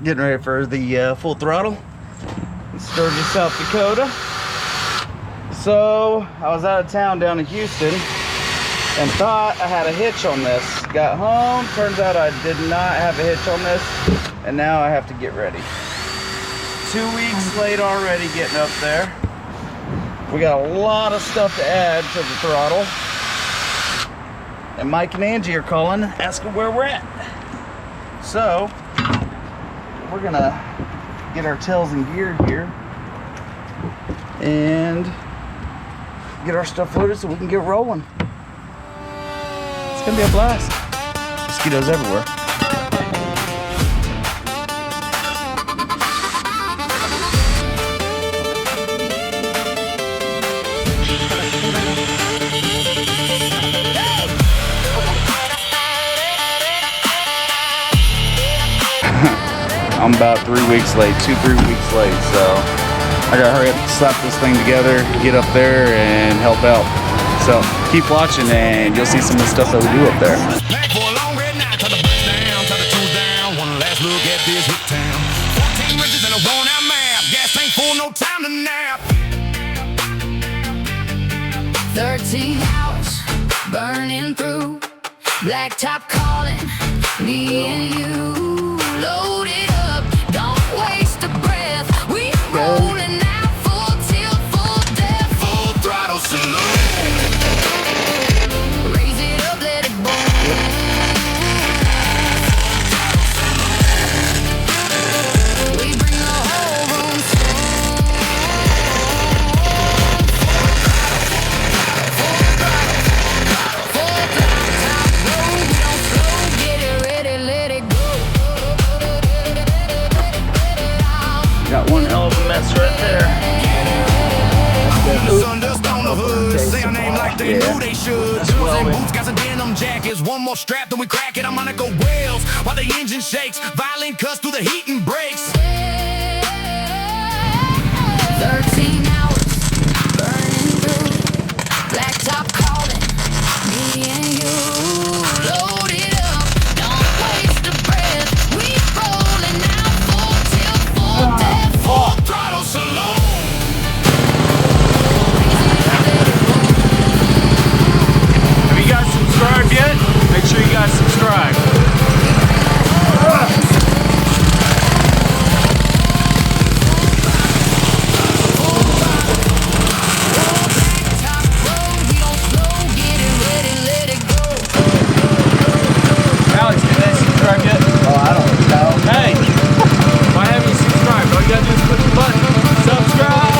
Getting ready for the full throttle in Sturgis, South Dakota. So I was out of town down in Houston and thought I had a hitch on this. Got home, turns out I did not have a hitch on this, and now I have to get ready. 2 weeks late already getting up there. We got a lot of stuff to add to the throttle. And Mike and Angie are calling, asking where we're at. So we're gonna get our tails in gear here and get our stuff loaded so we can get rolling. It's gonna be a blast. Mosquitoes everywhere. I'm about 3 weeks late, 2-3 weeks late, so I gotta hurry up, slap this thing together, get up there and help out. So keep watching and you'll see some of the stuff that we do up there. One last look at this hit town. 14 riches and a worn-out map. Gas tank full, no time to nap. 13 hours burning through, blacktop calling me and you. Load it up, don't waste a breath. We rolling out full tilt, full depth, full throttle saloon. Raise it up, let it burn. We bring the whole room strong. Full throttle, top road, we don't slow. Get it ready, let it go. Got one hell of a mess right there. Say our name like they knew they should. Boots got some denim jackets. One more strap, then we crack it. I'm gonna go whales while the engine shakes. Violent cuts through the heat and brakes. 13 hours burning through, blacktop calling me and you. Load it up, don't waste a breath. We rolling out full tilt, full depth, full throttle saloon. Have you guys subscribed yet? Make sure you guys subscribe. Alex, did they subscribe yet? Oh, I don't know. Hey, why haven't you subscribed? All you gotta do is push the button. Subscribe!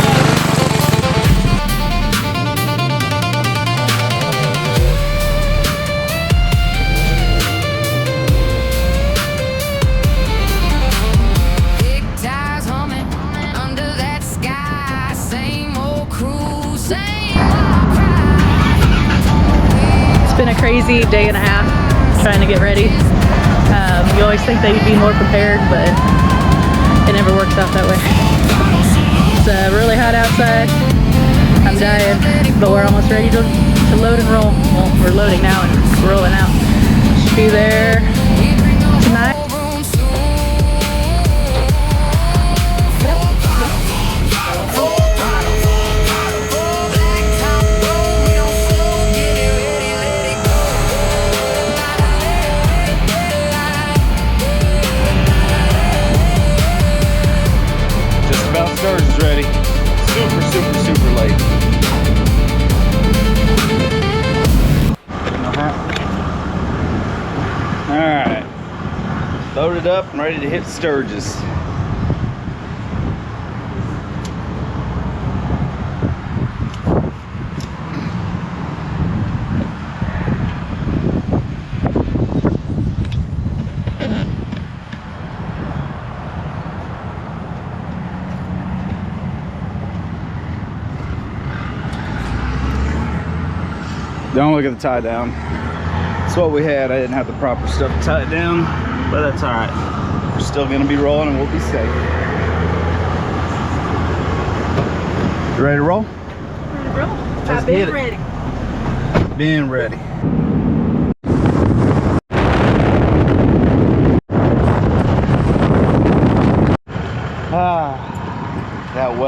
Big tires humming under that sky. Same old crew, same old crowd. It's been a crazy day and a half trying to get ready. You always think that you'd be more prepared, but it never works out that way. It's really hot outside. I'm dying, but we're almost ready to load and roll. Well, we're loading now and rolling out. Should be there tonight. Sturgis is ready. Super, super, super late. Alright. Loaded up and ready to hit Sturgis. Don't look at the tie down. That's what we had. I didn't have the proper stuff to tie it down, but that's all right. We're still gonna be rolling and we'll be safe. You ready to roll? Ready to roll. I've been ready. Been ready.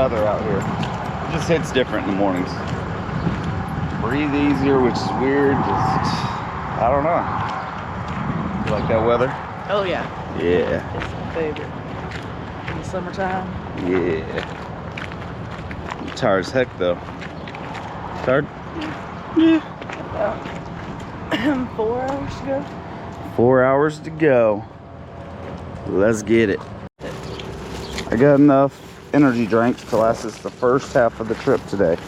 weather out here. It just hits different in the mornings. Breathe easier, which is weird. Just, I don't know. You like that weather? Oh yeah. Yeah. It's my favorite. In the summertime. Yeah. I'm tired as heck though. Tired? Yeah. About 4 hours to go. 4 hours to go. Let's get it. I got enough energy drinks to last us the first half of the trip today.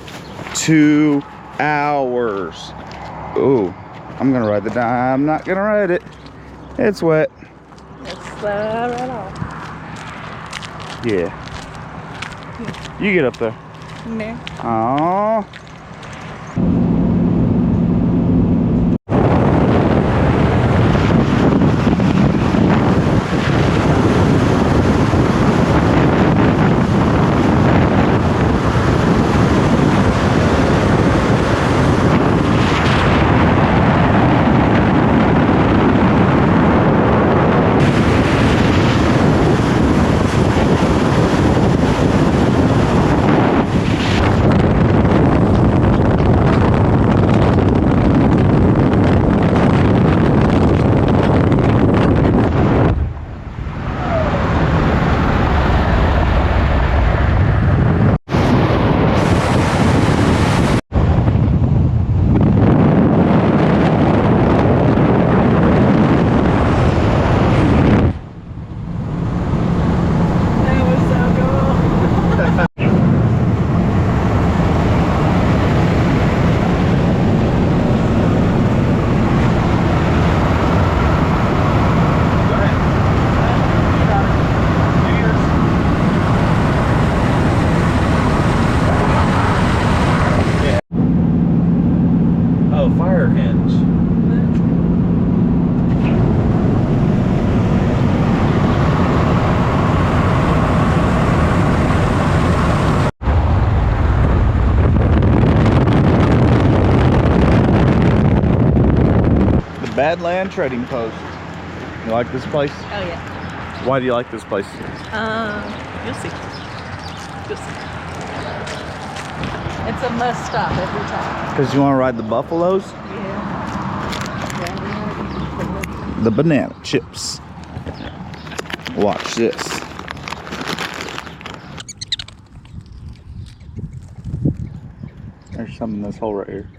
2 hours. Ooh, I'm gonna ride the dime. I'm not gonna ride it. It's wet. It's right off. Yeah. You get up there. Nah. Aww. Fire hinge. The Badland Trading Post. You like this place? Oh yeah. Why do you like this place? You'll see. You'll see. It's a must stop every time. Because you want to ride the buffaloes? Yeah. The banana chips. Watch this. There's some in this hole right here.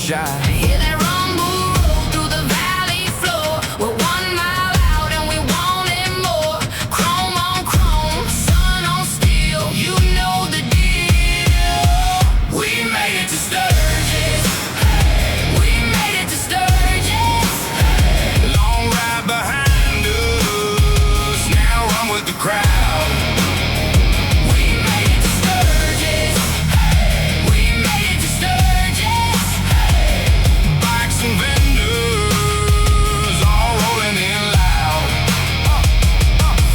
shy. Hear that rumble roll through the valley floor. We're 1 mile out and we want it more. Chrome on chrome, sun on steel. You know the deal. We made it to Sturgis. We made it to Sturgis. Long ride behind us. Now run with the crowd. We made it to Sturgis. We made it to Sturgis. Bikes and vendors all rolling in loud.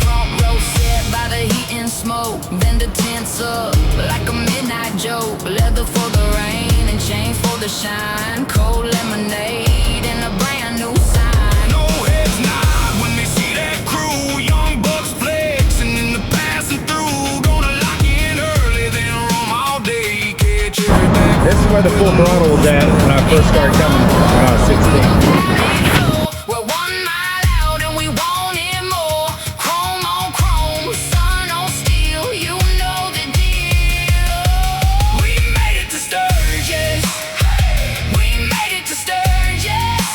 Front row set by the heat and smoke. Vendor tents up like a midnight joke. Leather for the rain and chain for the shine. Cold lemonade and a brand new sign. No heads nod when they see that crew. Young bucks flexing in the passing through. Gonna lock in early, then roam all day. Catch every back. This is where the full throttle was at when I first started coming when I was 16. We're 1 mile out and we want it more. Chrome on chrome, sun on steel. You know the deal. We made it to Sturgis. We made it to Sturgis.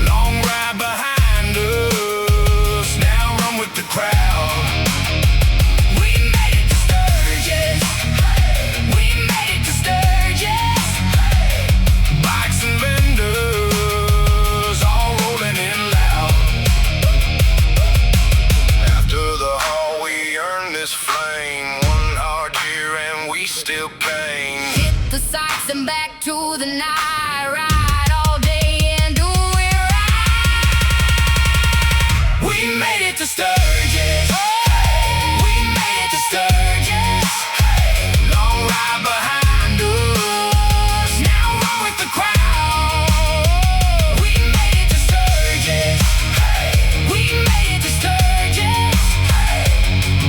Long ride behind us. Now run with the crowd. We made it to Sturgis. We made it to Sturgis. Bikes and vendors all rolling in loud. After the haul, we earned this flame. 1 hard year and we still pain. Hit the sights and back to the night. Ride all day and do it right. We made it to Sturgis. We made it to Sturgis. Long ride behind us. Now run with the crowd. We made it to Sturgis. We made it to Sturgis.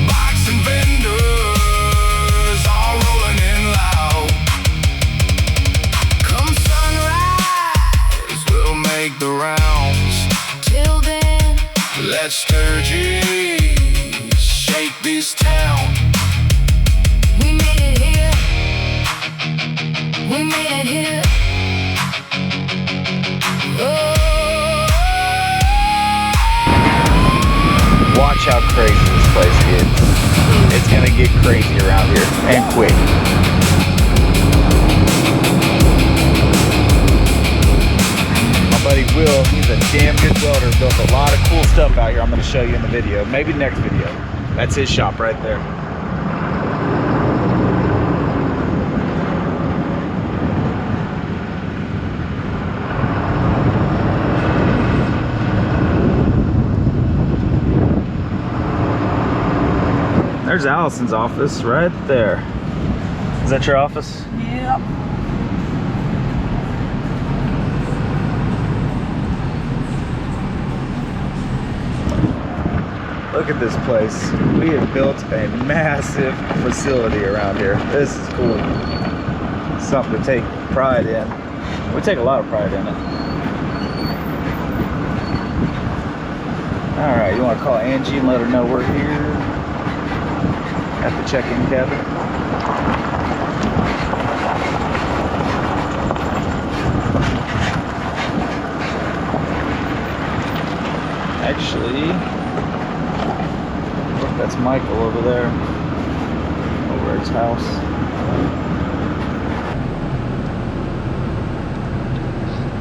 Bikes and vendors all rolling in loud. Come sunrise, We'll make the rounds. till then. Let Sturgis shake this town. We made it here. We made it here. Watch how crazy this place gets. It's gonna get crazy around here, and quick. My buddy Will, he's a damn good welder, built a lot of cool stuff out here I'm gonna show you in the video, maybe next video. That's his shop right there. There's Allison's office right there. Is that your office? Yep. Look at this place. We have built a massive facility around here. This is cool. Something to take pride in. We take a lot of pride in it. All right, you want to call Angie and let her know we're here at the check-in cabin? Actually, look, that's Michael over there, over at his house.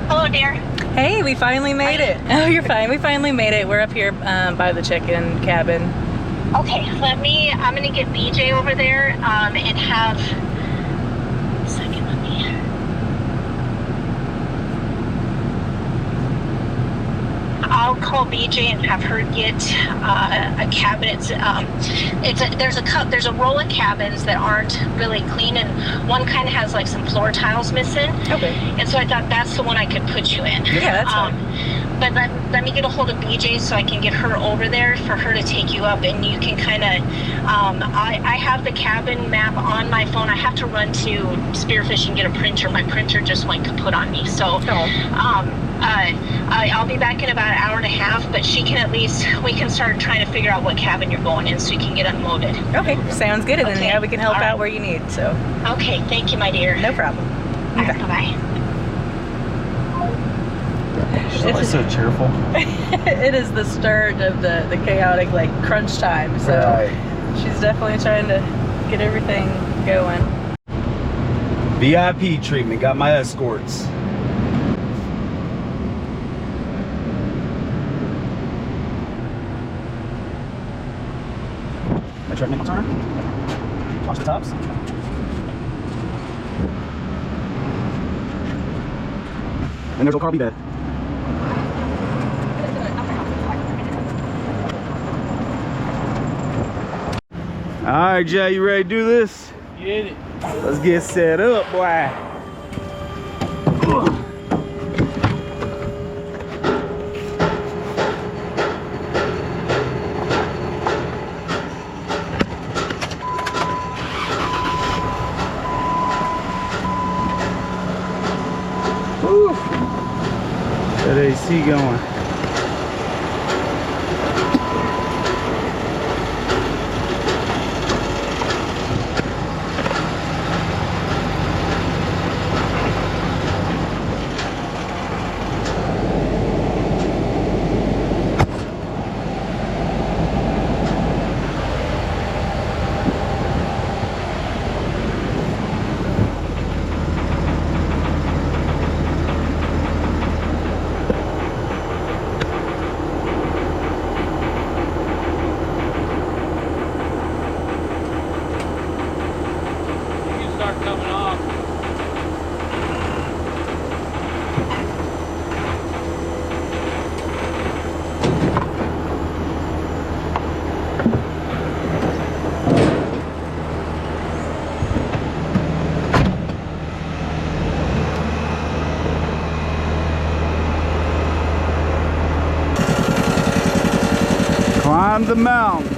Hello, dear. Hey, we finally made it. Oh, you're fine. We finally made it. We're up here by the check-in cabin. Okay, I'm gonna get BJ over there and have, a second, I'll call BJ and have her get a cabinet. There's a roll of cabins that aren't really clean, and one kind of has like some floor tiles missing. Okay. And so I thought that's the one I could put you in. Yeah, that's fine. But let me get a hold of BJ so I can get her over there for her to take you up, and you can kind of, I have the cabin map on my phone. I have to run to Spearfish and get a printer. My printer just went kaput on me. So I'll be back in about an hour and a half, but we can start trying to figure out what cabin you're going in so you can get unloaded. Okay, sounds good. And then, Okay. yeah, we can help All right. out where you need, so. Okay, thank you, my dear. No problem. All right, Okay. bye-bye. She's always so cheerful. It is the start of the chaotic like crunch time. So she's definitely trying to get everything going. VIP treatment. Got my escorts. Make sure I make my turn. Watch the tops. And there's a car be bed. All right, Jay, you ready to do this? Get it. Let's get set up, boy. Woo. That AC going. Climb the mountain.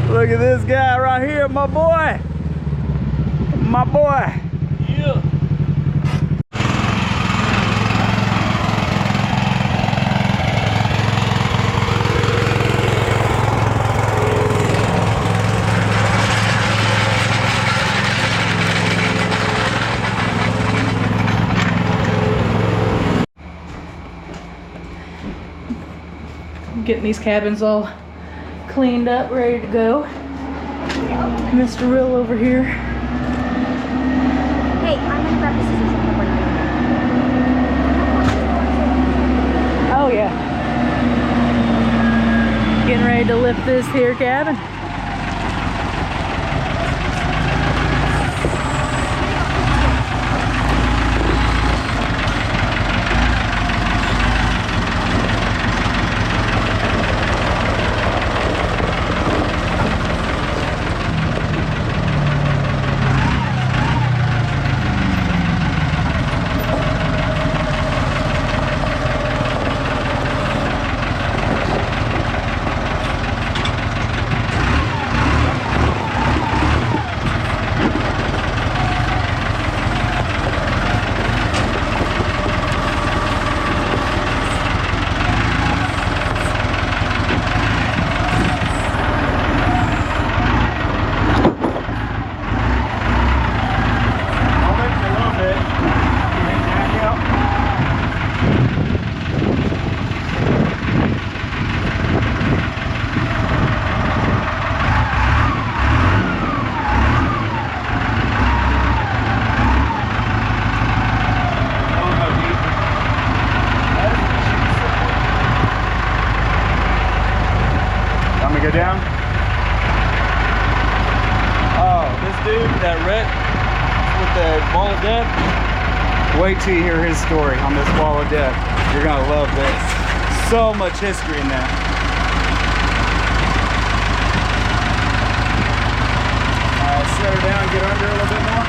Look at this guy right here, my boy. My boy. Yeah. Getting these cabins all cleaned up, ready to go. Mr. Will over here. Hey, I'm gonna grab the scissors and put it Oh yeah. Getting ready to lift this here cabin. Go down. Oh, this dude that wrecked with the wall of death. Wait till you hear his story on this wall of death. You're gonna love this. So much history in that. Set her down, get under a little bit more.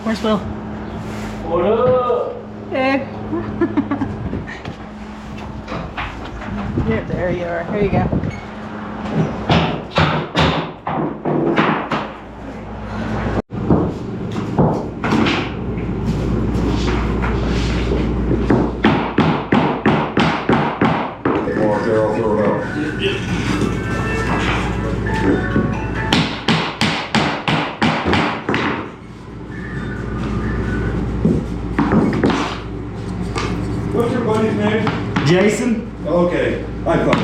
Where's Will? What up? Hey. Yeah, there you are. Here you go. Go out there, I'll throw it out. What's your buddy's name? Jason? Okay, I thought,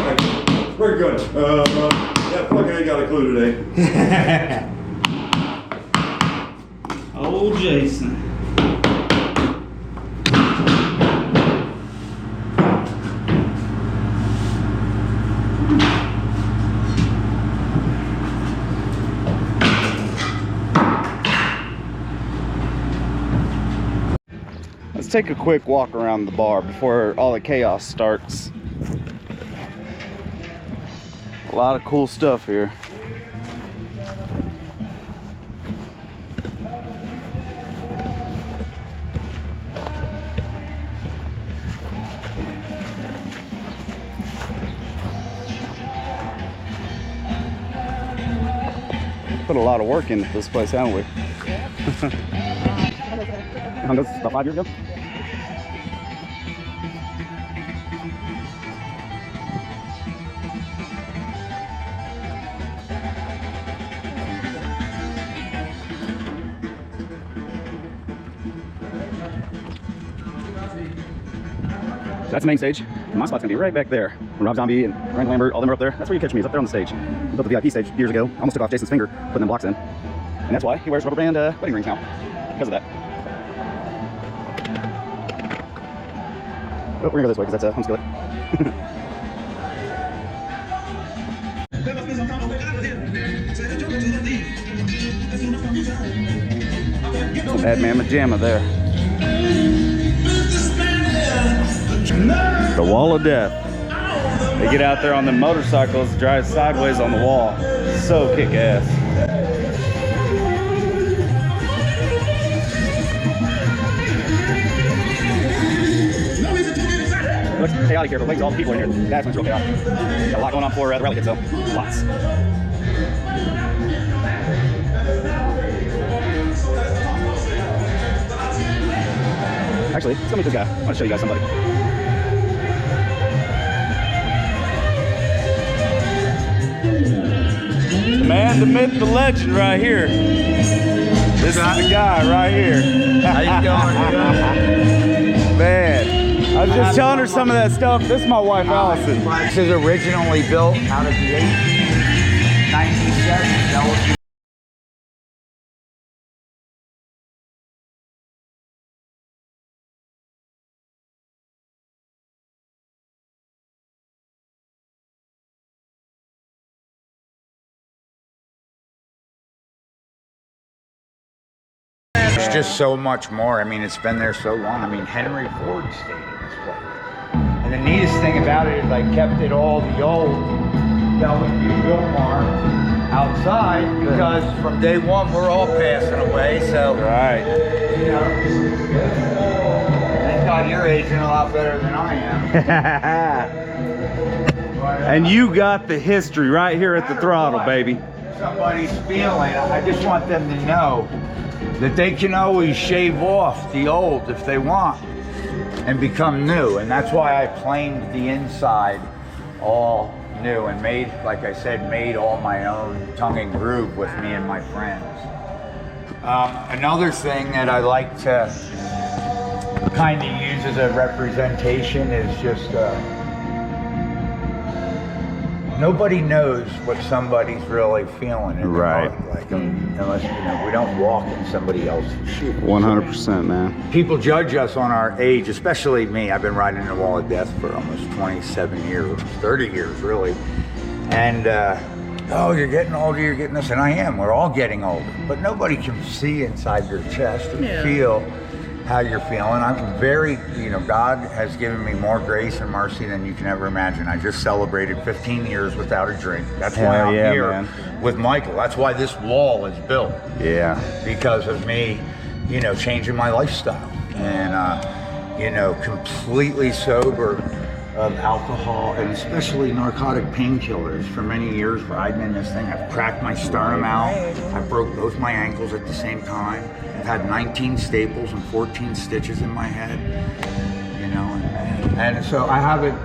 we're good. Yeah, fucking ain't got a clue today. Old Jason. Let's take a quick walk around the bar before all the chaos starts. A lot of cool stuff here. Put a lot of work into this place, haven't we? That was about 5 years ago. That's the main stage. My spot's gonna be right back there. When Rob Zombie and Frank Lambert, all them are up there. That's where you catch me, is up there on the stage. We built the VIP stage years ago. Almost took off Jason's finger, putting them blocks in. And that's why he wears rubber band wedding rings now. Because of that. Oh, we're gonna go this way because that's a home skillet. Some bad mamma jamma there. The wall of death. They get out there on the motorcycles, drive sideways on the wall. So kick ass. It looks chaotic here, but wait till all the people in here. That's when it's real chaotic. Got a lot going on for the rally kit, so lots. Actually, let's go meet this guy. I want to show you guys somebody. The man, the myth, the legend right here. This is the guy right here. How you doing? Man, I was just telling her some of that stuff. This is my wife, Allison. This is originally built out of the 1970s. There's just so much more. I mean, it's been there so long. I mean, Henry Ford stayed in this place. And the neatest thing about it is I kept it all the old W. Wilmar outside because from day one we're all passing away. So, Right. you know, thank God you're aging a lot better than I am. And you got the history right here at the Throttle, baby. Somebody's feeling, I just want them to know that they can always shave off the old if they want and become new. And that's why I planed the inside all new and made, like I said, made all my own tongue and groove with me and my friends. Another thing that I like to kind of use as a representation is just nobody knows what somebody's really feeling in Right. their heart, like unless we don't walk in somebody else's shoes. 100%, man. People judge us on our age, especially me. I've been riding the wall of death for almost 27 years, 30 years really. And oh, you're getting older, you're getting this, and I am. We're all getting older, but nobody can see inside your chest and feel how you're feeling. I'm very, God has given me more grace and mercy than you can ever imagine. I just celebrated 15 years without a drink. That's why Hell I'm yeah, here man. with Michael. That's why this wall is built. Yeah. Because of me, changing my lifestyle and, completely sober of alcohol and especially narcotic painkillers for many years riding in this thing. I've cracked my sternum out. I broke both my ankles at the same time. I've had 19 staples and 14 stitches in my head, and so I haven't,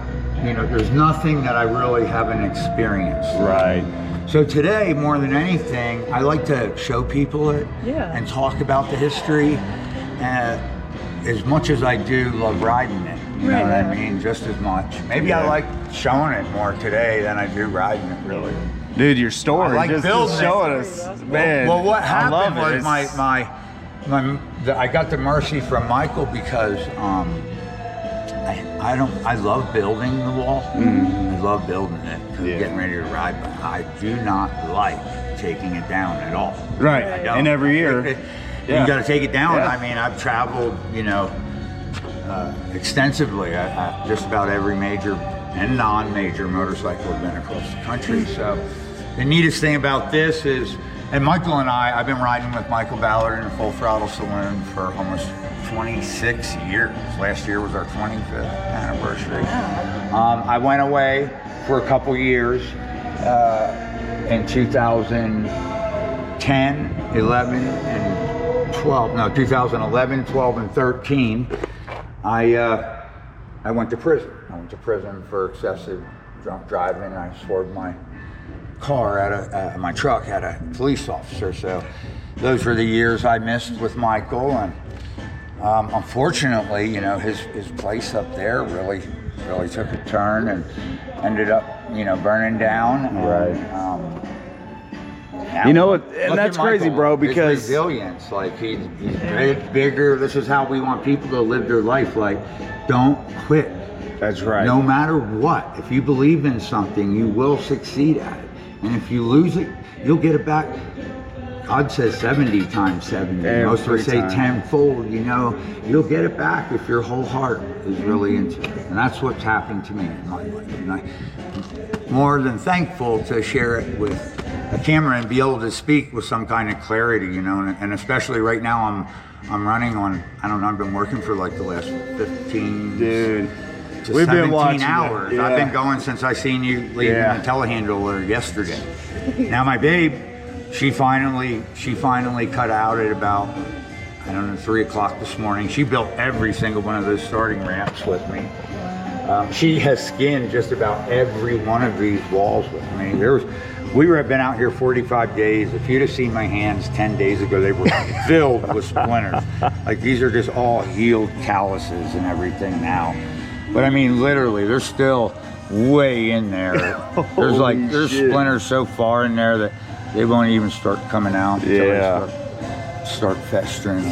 there's nothing that I really haven't experienced. Right. So today, more than anything, I like to show people it and talk about the history as much as I do love riding it. You know what I mean? Just as much. Maybe I like showing it more today than I do riding it, really. Dude, your story I like just building it. showing us, man. Well, what I love happened was it. I got the mercy from Michael because I love building the wall. I love building it, getting ready to ride, but I do not like taking it down at all. Right. I don't. And every year. You got to take it down. Yeah. I mean, I've traveled, extensively. I just about every major and non-major motorcycle have been across the country. So the neatest thing about this is, and Michael and I've been riding with Michael Ballard in the Full Throttle Saloon for almost 26 years. Last year was our 25th anniversary. I went away for a couple years in 2010, 11, and 12. No, 2011, 12, and 13. I went to prison. I went to prison for excessive drunk driving, and I swerved my car my truck at a police officer. So those were the years I missed with Michael, and unfortunately, his place up there really took a turn and ended up, burning down. Right. And and look that's at crazy, Michael, bro, his because resilience, like he's bigger. This is how we want people to live their life. Like, don't quit. that's right. No matter what, if you believe in something, you will succeed at it. And if you lose it, you'll get it back. God says 70 times 70. Most of us say Every time. tenfold. You'll get it back if your whole heart is really into it. And that's what's happened to me in my life. And I'm more than thankful to share it with a camera and be able to speak with some kind of clarity, and especially right now I'm running on, I don't know, I've been working for like the last 15 Dude, to we've 17 been watching hours. it. I've Yeah. been going since I seen you leaving Yeah. the telehandler yesterday. Now my babe, she finally cut out at about, 3 o'clock this morning. She built every single one of those starting ramps with me. She has skinned just about every one of these walls with me. We have been out here 45 days. If you'd have seen my hands 10 days ago, they were filled with splinters. Like, these are just all healed calluses and everything now. But I mean, literally, they're still way in there. There's shit. splinters so far in there that they won't even start coming out until Yeah. they start festering.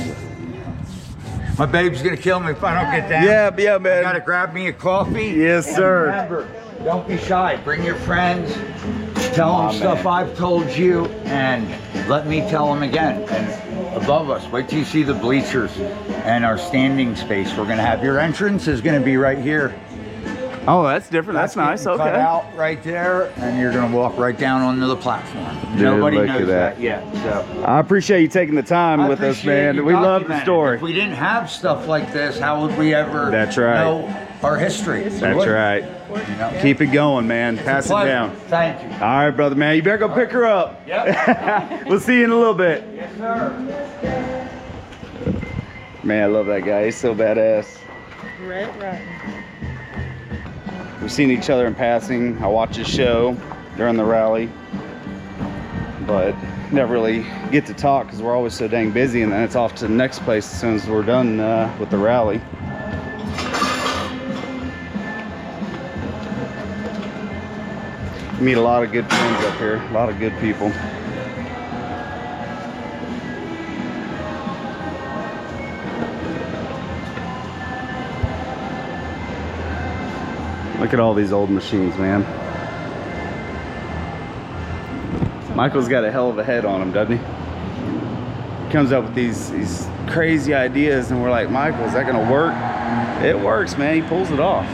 My babe's gonna kill me if I don't get down. Yeah, You man. gotta grab me a coffee. Yes, And sir. Remember, don't be shy. Bring your friends. Tell them stuff I've told you, and let me tell them again. And above us. Wait till you see the bleachers and our standing space. We're gonna have your entrance is gonna be right here. Oh, that's different. That's nice. Cut Okay. out right there, and you're gonna walk right down onto the platform. Dude, Nobody look at knows that. that yet. So I appreciate you taking the time I with us, appreciate man. you We love the documenting. story. If we didn't have stuff like this, how would we ever That's right. know our history? We That's wouldn't, right. you know? Keep it going, man. Pass it Pleasure. down. Thank you. All right, brother, man. You better go pick her up. Yep. We'll see you in a little bit. Yes, sir. Man, I love that guy. He's so badass. Red Rotten. We've seen each other in passing. I watch his show during the rally, but never really get to talk because we're always so dang busy, and then it's off to the next place as soon as we're done with the rally. Meet a lot of good friends up here, a lot of good people. Look at all these old machines, man. Michael's got a hell of a head on him, doesn't he? He comes up with these crazy ideas, and we're like, Michael, is that gonna work? It works, man. He pulls it off.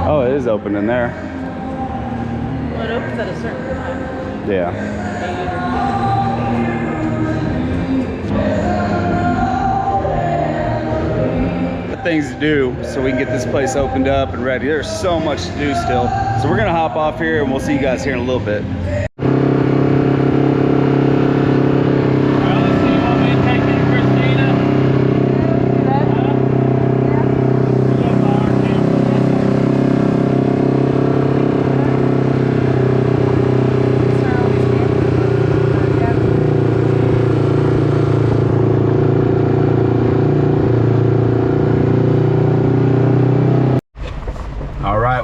Oh, it is open in there. Well, it opens at a certain time. Yeah. Things to do so we can get this place opened up and ready. There's so much to do still. So we're gonna hop off here and we'll see you guys here in a little bit.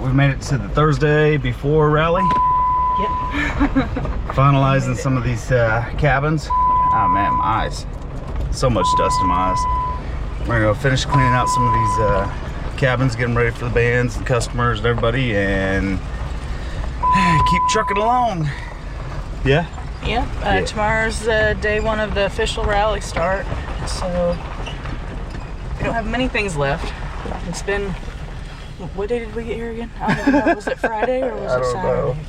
We made it to the Thursday before rally. Yep. Finalizing some of these cabins. Oh man, my eyes. So much dust in my eyes. We're gonna go finish cleaning out some of these cabins, get them ready for the bands and customers and everybody, and keep trucking along. Yeah? Yep. Tomorrow's day one of the official rally start. So we don't have many things left. It's been, what day did we get here again? I don't know. Was it Friday or was it Saturday?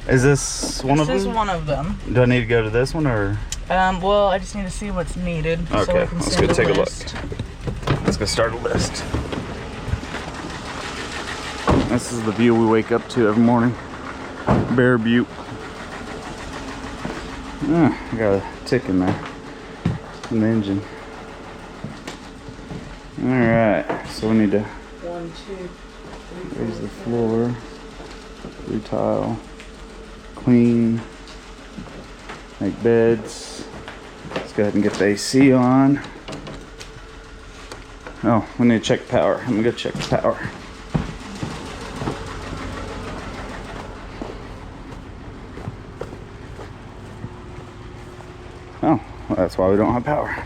Is this one of them? This is one of them. Do I need to go to this one or? Well, I just need to see what's needed. Okay, So I can let's send go take a look. list. Let's go start a list. This is the view we wake up to every morning. Bear Butte. I got a tick in there. In the engine. Alright, so we need to 1, 2, 3, raise the floor, retile, clean, make beds. Let's go ahead and get the AC on. Oh, we need to check power. I'm gonna go check the power. Oh, well, that's why we don't have power.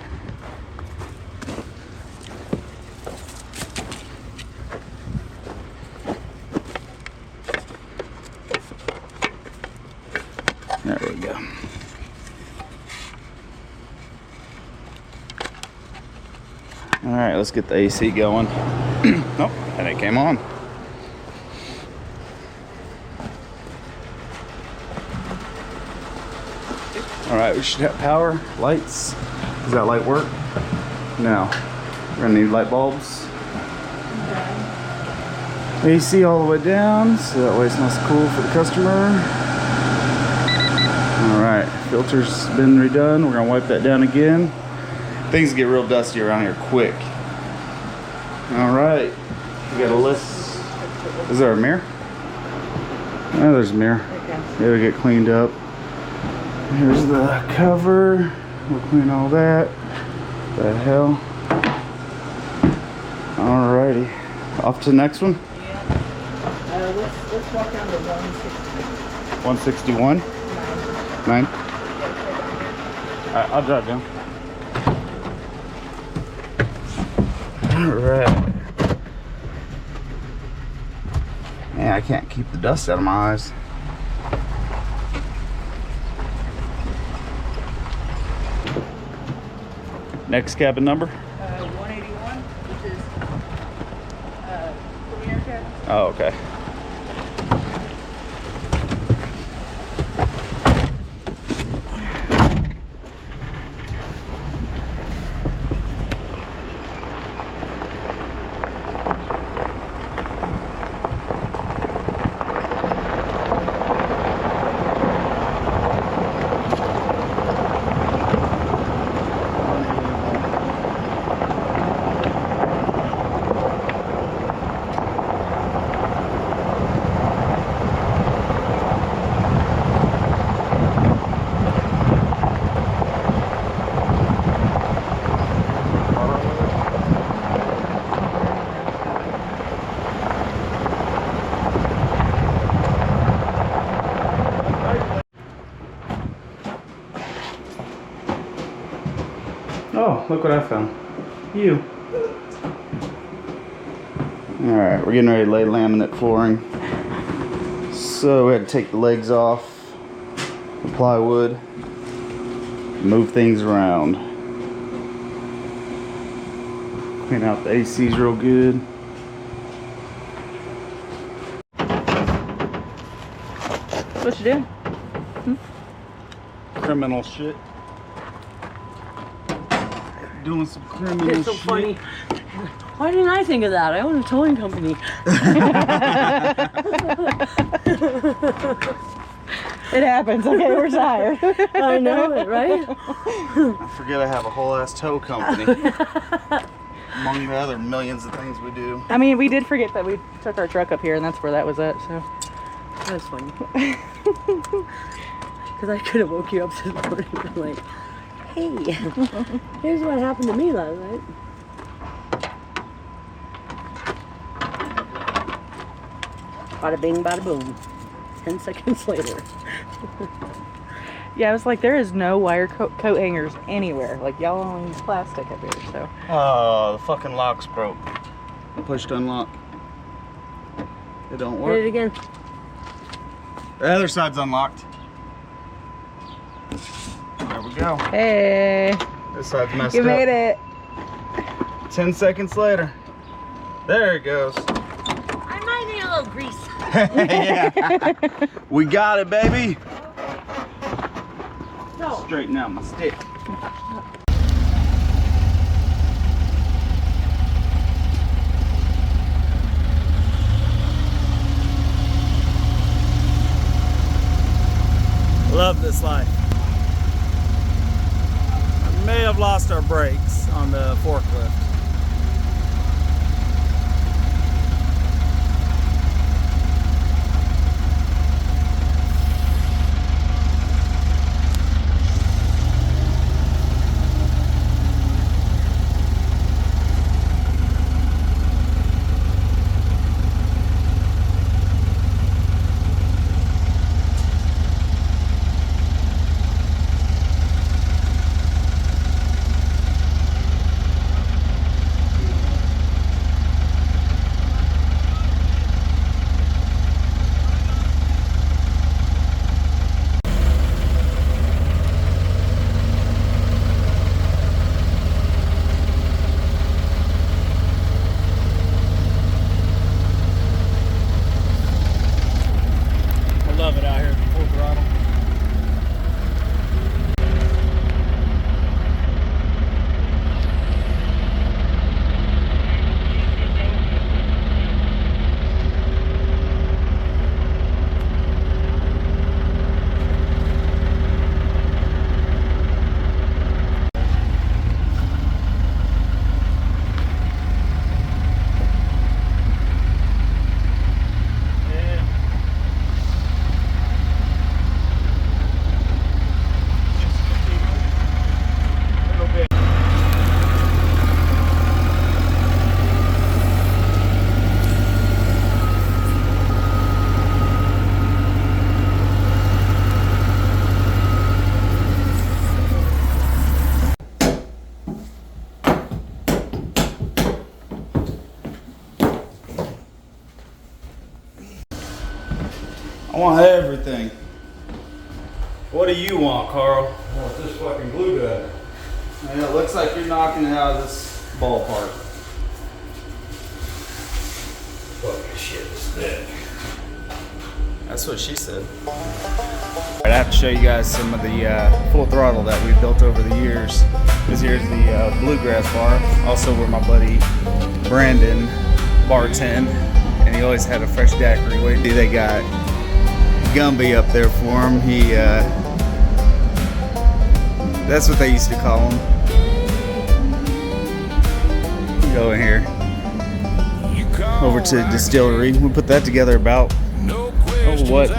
There we go. All right, let's get the AC going. Oh, and it came on. All right, we should have power, lights. Does that light work? No. We're gonna need light bulbs. AC all the way down, so that way it's nice and cool for the customer. All right, filter's been redone. We're gonna wipe that down again. Things get real dusty around here quick. All right, we got a list. Is there a mirror? Oh, there's a mirror. It'll get cleaned up. Here's the cover. We'll clean all that. The hell. Alrighty, off to the next one. let's walk down to 161. 161. 9. Alright, I'll drive down. Alright. Man, I can't keep the dust out of my eyes. Next cabin number? 181, which is Premier cabin. Oh, okay. Oh, look what I found. You. Alright, we're getting ready to lay laminate flooring. So we had to take the legs off the plywood, move things around. Clean out the ACs real good. What you doing? Criminal shit. Doing some criminal It's so shit. funny. Why didn't I think of that? I own a towing company. It happens. Okay, we're tired. I know it, right? I forget I have a whole ass tow company. Among the other millions of things we do. I mean, we did forget that we took our truck up here, and that's where that was at. So That's funny. Because I could have woke you up this morning and like, hey, here's what happened to me last night. Bada bing, bada boom. 10 seconds later. yeah, I was like, there is no wire coat hangers anywhere. Like y'all only use plastic up here. So Oh, the fucking lock's broke. Push to unlock. It don't Hit it work. again. The other side's unlocked. There we go. hey, This side's messed you up. made it. 10 seconds later. There it goes. I might need a little grease. Yeah. We got it, baby. No. Straighten out my stick. Love this life. I may have lost our brakes on the forklift. Love it out here at full throttle. want everything. What do you want, Carl? I want this fucking glue gun. Man, it looks like you're knocking it out of this ballpark. Fucking shit is dead. That's what she said. I have to show you guys some of the full throttle that we've built over the years. Because here's the bluegrass bar, also where my buddy Brandon bartend, and he always had a fresh daiquiri. Wait, they got Gumby up there for him. He, that's what they used to call him. Go in here, over to the distillery. We put that together about, what,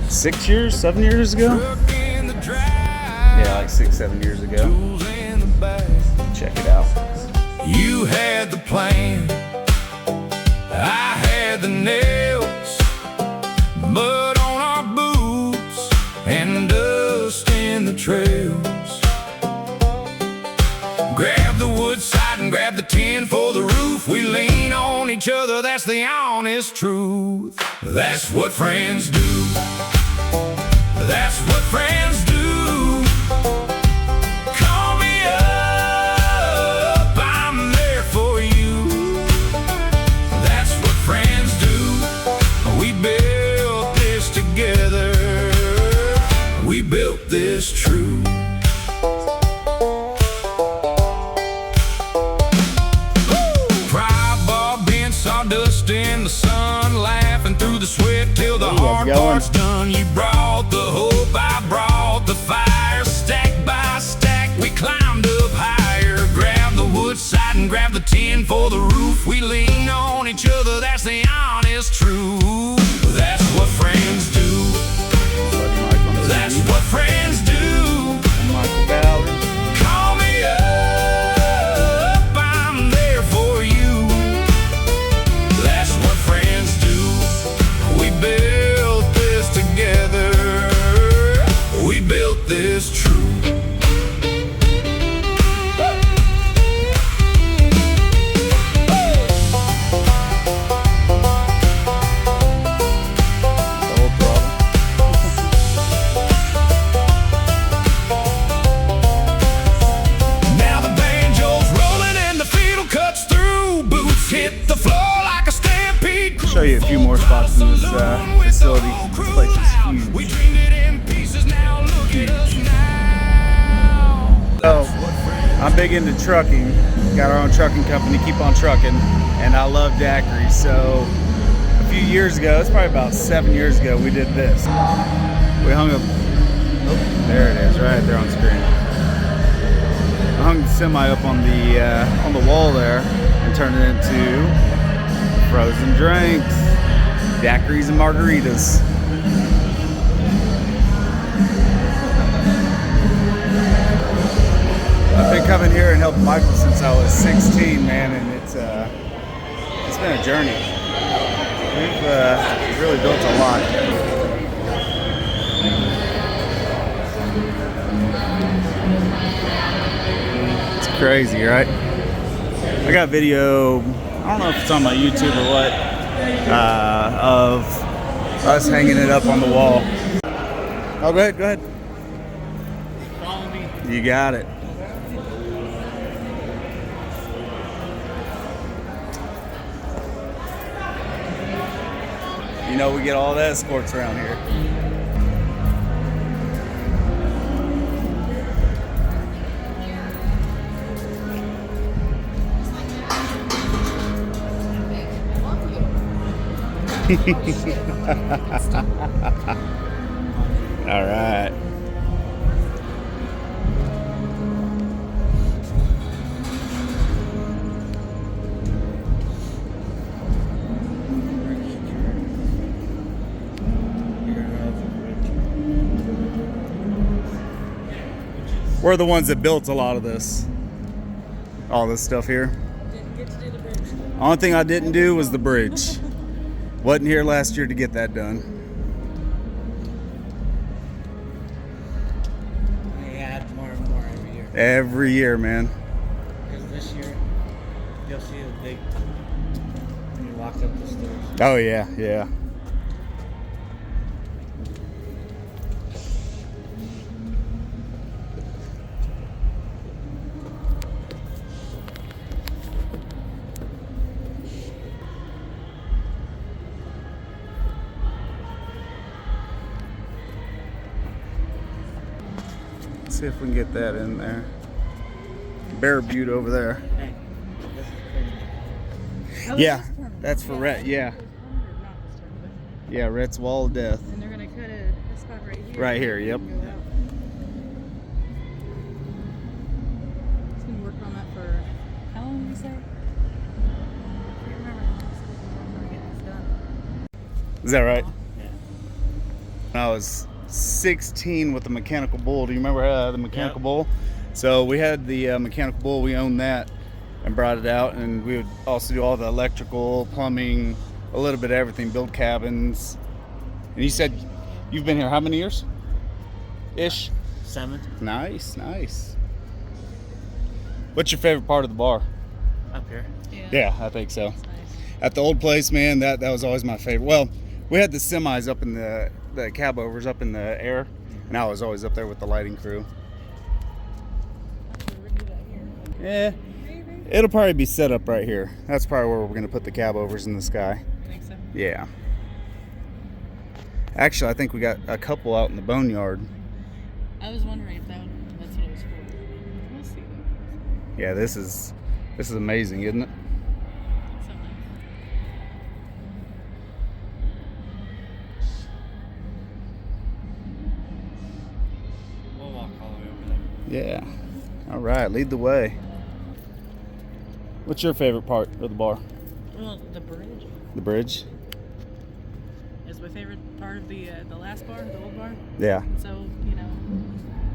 6 years, 7 years ago? Yeah, like 6, 7 years ago. Check it out. You had the plan, I had the nails, mud on our boots and dust in the trails. Grab the wood side and grab the tin for the roof. We lean on each other, that's the honest truth. That's what friends do. That's what friends do. Call me up, I'm there for you. That's what friends do. We built this together. We built this true. Sawdust in the sun, laughing through the sweat till the hard part's done. You brought the hope, I brought the fire. Stack by stack, we climbed up higher. Grab the wood side and grab the tin for the roof. We lean on each other, that's the honest truth. That's what friends do. That's what friends do. Michael Ballard. Call me up, I'm there for you. That's what friends do. We built this together. We built this true. Now the banjo's rolling and the fiddle cuts through. Boots hit the floor like a stampede. Show you a few more spots in this facility. This place is huge. We dreamed it in pieces, now look at us now. So, I'm big into trucking. Got our own trucking company, Keep On Trucking, and I love daiquiris. So, a few years ago, it's probably about 7 years ago, we did this. We hung up, oh, there it is, right there on screen. I hung the semi up on the wall there and turned it into frozen drinks, daiquiris and margaritas. I've been coming here and helping Michael since I was 16, man, and it's been a journey. We've really built a lot. It's crazy, right? I got a video, I don't know if it's on my YouTube or what, of us hanging it up on the wall. Oh, go ahead. Follow me. You got it. You know, we get all the escorts around here. All right. We're the ones that built a lot of this. All this stuff here. Didn't get to do the bridge. Only thing I didn't do was the bridge. Wasn't here last year to get that done. They add more and more every year. Every year, man. Because this year, you'll see a big, when you walk up the stairs. Oh yeah, yeah. see if we can get that in there. Bear Butte over there. Yeah, that's for Rhett. Yeah. Yeah, Rhett's Wall of Death. And they're gonna cut a spot right here. Right here, yep. He's been working on that for how long did you say? I can't remember how long it's been to get this done. Is that right? Yeah. I was 16 with the mechanical bull. Do you remember the mechanical bull? So we had the mechanical bull. We owned that and brought it out, and we would also do all the electrical, plumbing, a little bit of everything, build cabins. And you said you've been here how many years? Ish? 7. Nice, nice. What's your favorite part of the bar? Up here. Yeah, I think so. That's nice. At the old place, man, that was always my favorite. Well, we had the semis up in the cab overs up in the air, and I was always up there with the lighting crew. Yeah, it'll probably be set up right here. That's probably where we're gonna put the cab overs in the sky. I think so. Yeah. Actually, I think we got a couple out in the boneyard. I was wondering if that's what it was for. We'll see. Yeah, this is amazing, isn't it? So nice. We'll walk all the way over there. Yeah. All right, lead the way. What's your favorite part of the bar? Well, the bridge The bridge? is my favorite part of the last bar, the old bar. Yeah. So, you know,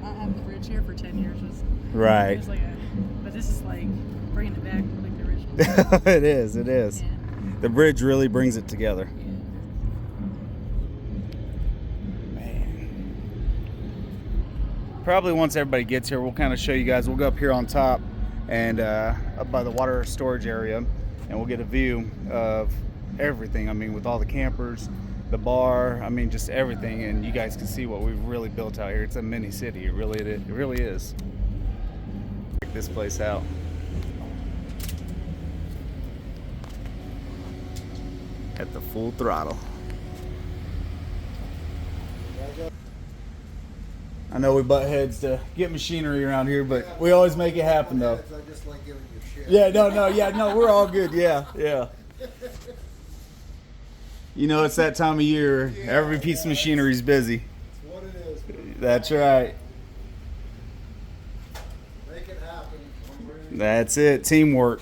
not having the bridge here for 10 years was Right. was like but this is like bringing it back like the original. It is. Yeah. The bridge really brings it together. Yeah. Man. Probably once everybody gets here, we'll kind of show you guys. We'll go up here on top and up by the water storage area, and we'll get a view of everything. I mean, with all the campers, the bar, I mean, just everything, and you guys can see what we've really built out here. It's a mini city. It really is. Check this place out. At the Full Throttle. I know we butt heads to get machinery around here, but we always make it happen, though. I just like giving you shit. Yeah, no, we're all good. Yeah. You know, it's that time of year. Every piece of machinery is busy. It's what it is. That's right. Make it happen. That's it. Teamwork.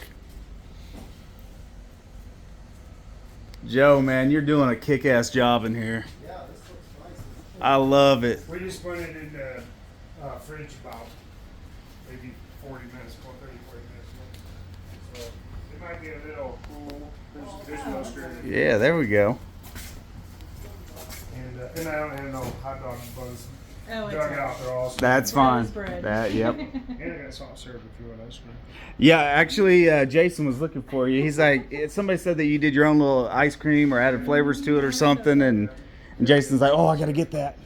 Joe, man, you're doing a kick-ass job in here. Yeah, this looks nice. I love it. We just put it in the fridge about maybe 40 minutes, 30, 40 minutes. So it might be a little cool. There's no screen. Yeah, there we go. And I don't have no hot dog buns Oh, it's dug out. They're all That's fine. bread. Yep. And I got soft serve if you want ice cream. Yeah, actually, Jason was looking for you. He's like, somebody said that you did your own little ice cream or added flavors to it or something, and Jason's like, oh, I gotta get that.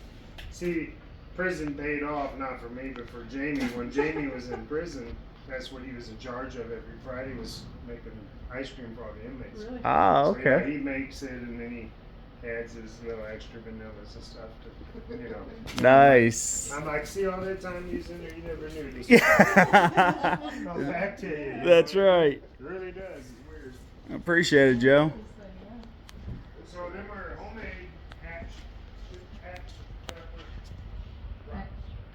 See, prison paid off, not for me, but for Jamie. When Jamie was in prison, that's what he was in charge of. Every Friday was making ice cream for all the inmates. Really? Ah, So, yeah, okay. he makes it, and then he adds his little extra vanillas and stuff to, you know. Nice. I'm like, see all that time you was in there, you never knew this. Yeah. Come back to you. That's right. It really does. It's weird. I appreciate it, Joe. So them are homemade hatch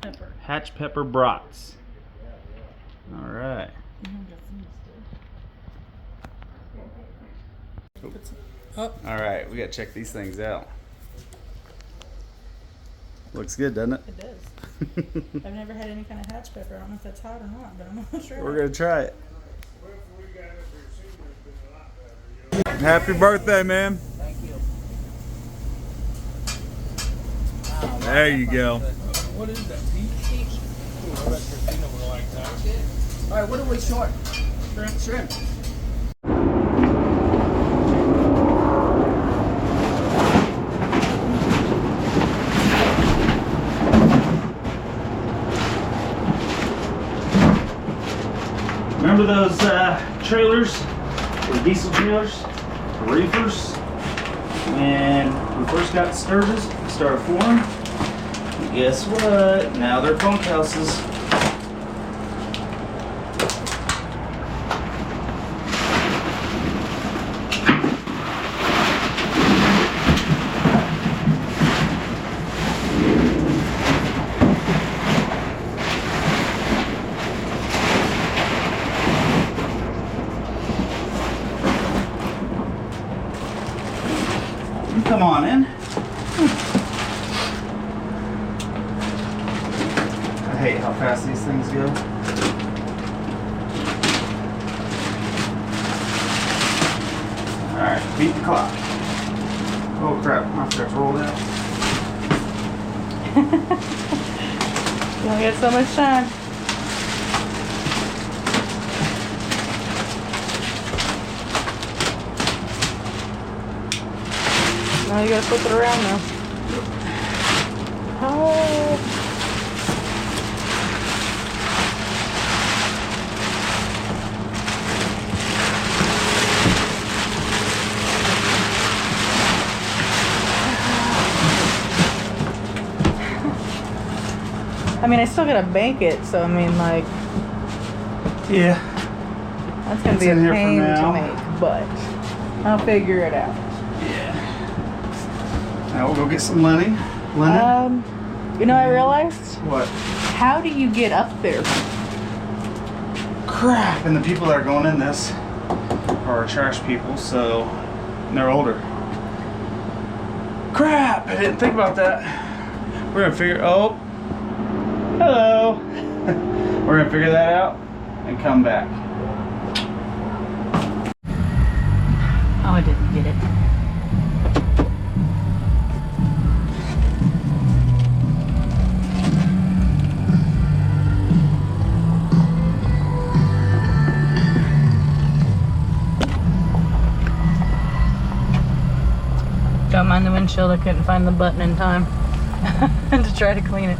pepper. Hatch pepper brats. All right. All right, we gotta check these things out. Looks good, doesn't it? It does. I've never had any kind of hatch pepper. I don't know if that's hot or not, but I'm not sure. We're gonna try it. Well, if we got it for senior, it's been a lot better. You know? Happy birthday, man. Thank you. There you go. What is that? Peach? Ooh, I bet Christina would like that. All right, what are we short? Shrimp. Remember those trailers, the diesel trailers, the reefers? When we first got to Sturgis, we started flooring. Guess what? Now they're bunkhouses. Come on in. I hate how fast these things go. Alright, beat the clock. Oh crap, I forgot to roll down. You only got so much time. Now you gotta flip it around now. Oh. I mean, I still gotta bank it, so I mean, like, Yeah. that's gonna It's be a in here for pain to now. make, but I'll figure it out. Now we'll go get some linen. You know, I realized, What? how do you get up there? Crap. And the people that are going in this are trash people, so they're older. Crap. I didn't think about that. We're gonna figure. Oh. Hello. We're gonna figure that out and come back. Oh, I didn't get it. Don't mind the windshield, I couldn't find the button in time to try to clean it.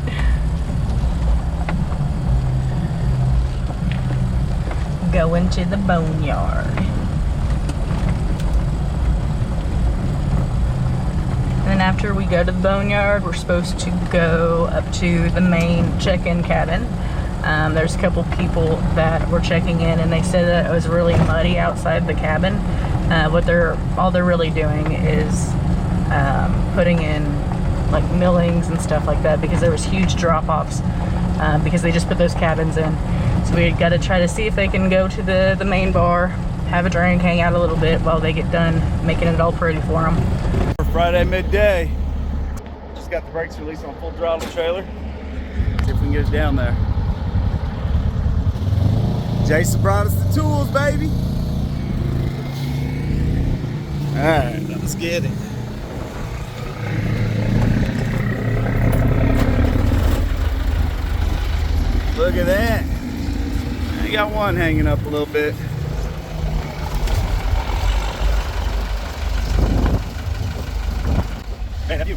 Going to the boneyard. And then after we go to the boneyard, we're supposed to go up to the main check-in cabin. There's a couple people that were checking in and they said that it was really muddy outside the cabin. All they're really doing is putting in like millings and stuff like that because there was huge drop-offs because they just put those cabins in. So we got to try to see if they can go to the main bar, have a drink, hang out a little bit while they get done making it all pretty for them. Friday midday. Just got the brakes released on full throttle trailer. See if we can get it down there. Jason brought us the tools, baby. All right, let's get it. Look at that. I got one hanging up a little bit. Hey, have you?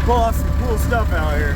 pull off some cool stuff out here.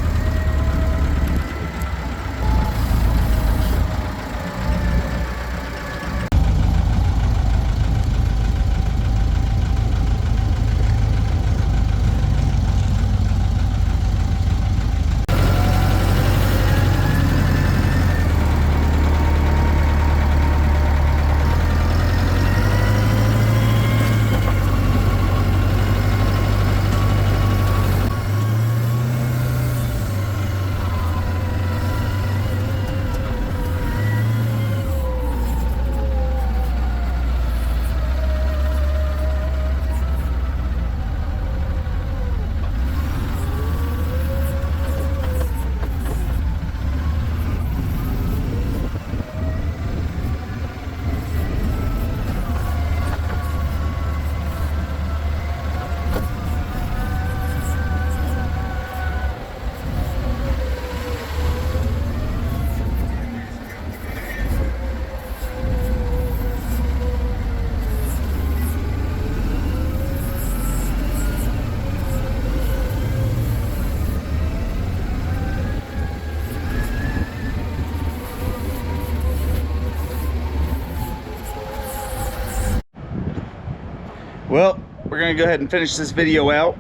Well, we're gonna go ahead and finish this video out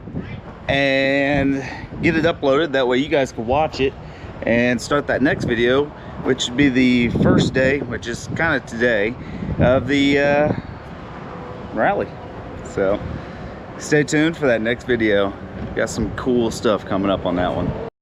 and get it uploaded. That way you guys can watch it and start that next video, which would be the first day, which is kind of today, of the rally. So stay tuned for that next video. Got some cool stuff coming up on that one.